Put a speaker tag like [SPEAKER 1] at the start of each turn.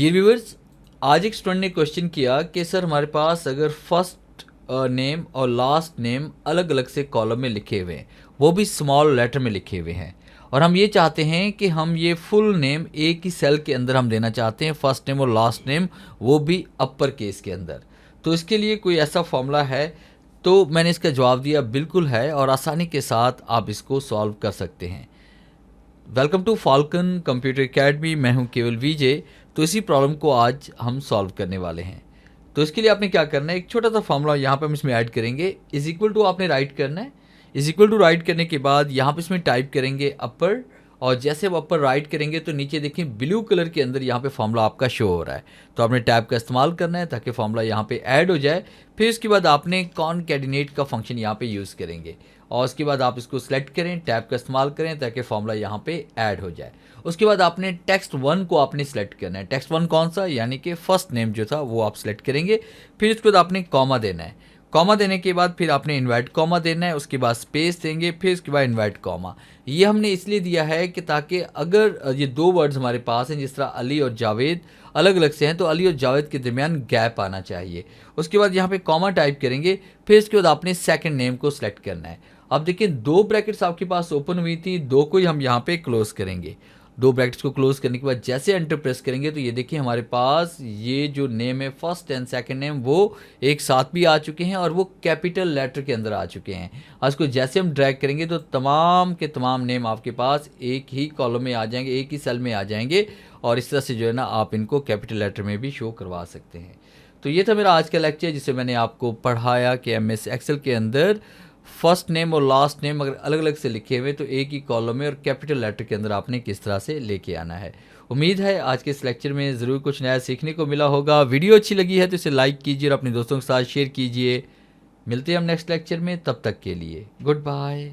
[SPEAKER 1] Dear viewers, आज एक student ने क्वेश्चन किया कि सर हमारे पास अगर फर्स्ट नेम और लास्ट नेम अलग अलग से कॉलम में लिखे हुए हैं, वो भी स्मॉल लेटर में लिखे हुए हैं, और हम ये चाहते हैं कि हम ये फुल नेम एक ही सेल के अंदर हम देना चाहते हैं, फर्स्ट नेम और लास्ट नेम वो भी अपर केस के अंदर। तो इसके लिए कोई ऐसा फॉर्मूला है? तो मैंने इसका जवाब दिया बिल्कुल है, और आसानी के साथ आप इसको सॉल्व कर सकते हैं। Welcome to Falcon computer academy, मैं हूं केवल विजय। तो इसी प्रॉब्लम को आज हम सॉल्व करने वाले हैं। तो इसके लिए आपने क्या करना है, एक छोटा सा फॉर्मूला यहाँ पे हम इसमें ऐड करेंगे। इज इक्वल टू आपने राइट करना है। इज इक्वल टू राइट करने के बाद यहाँ पे इसमें टाइप करेंगे अपर, और जैसे अब अपर राइट करेंगे तो नीचे देखें ब्लू कलर के अंदर यहाँ पे फॉर्मूला आपका शो हो रहा है। तो आपने टैब का इस्तेमाल करना है ताकि फॉर्मूला यहाँ पे ऐड हो जाए। फिर उसके बाद आपने कॉनकैटिनेट का फंक्शन यहाँ पे यूज़ करेंगे, और उसके बाद आप इसको सिलेक्ट करें, टैब का इस्तेमाल करें ताकि फॉर्मूला यहाँ पे ऐड हो जाए। उसके बाद आपने टेक्स्ट वन को आपने सिलेक्ट करना है। टेक्स्ट वन कौन सा, यानी कि फर्स्ट नेम जो था वो आप सिलेक्ट करेंगे। फिर उसके बाद आपने कॉमा देना है। कॉमा देने के बाद फिर आपने इन्वर्ट कॉमा देना है, उसके बाद स्पेस देंगे, फिर उसके बाद इन्वर्ट कॉमा। ये हमने इसलिए दिया है कि ताकि अगर ये दो वर्ड्स हमारे पास हैं, जिस तरह अली और जावेद अलग अलग से हैं, तो अली और जावेद के दरमियान गैप आना चाहिए। उसके बाद यहाँ पे कॉमा टाइप करेंगे, फिर उसके बाद आपने सेकंड नेम को सिलेक्ट करना है। अब देखिए दो ब्रैकेट्स आपके पास ओपन हुई थी, दो को ही हम यहाँ पे क्लोज करेंगे। दो ब्रैकेट्स को क्लोज करने के बाद जैसे एंटर प्रेस करेंगे तो ये देखिए हमारे पास ये जो नेम है फर्स्ट एंड सेकंड नेम वो एक साथ भी आ चुके हैं, और वो कैपिटल लेटर के अंदर आ चुके हैं। आज को जैसे हम ड्रैग करेंगे तो तमाम के तमाम नेम आपके पास एक ही कॉलम में आ जाएंगे, एक ही सेल में आ जाएंगे, और इस तरह से जो है ना आप इनको कैपिटल लेटर में भी शो करवा सकते हैं। तो ये था मेरा आज का लेक्चर, जिसे मैंने आपको पढ़ाया कि एमएस एक्सेल के अंदर फर्स्ट नेम और लास्ट नेम अगर अलग अलग से लिखे हुए तो एक ही कॉलम में और कैपिटल लेटर के अंदर आपने किस तरह से लेके आना है। उम्मीद है आज के इस लेक्चर में ज़रूर कुछ नया सीखने को मिला होगा। वीडियो अच्छी लगी है तो इसे लाइक कीजिए और अपने दोस्तों के साथ शेयर कीजिए। मिलते हैं हम नेक्स्ट लेक्चर में, तब तक के लिए गुड बाय।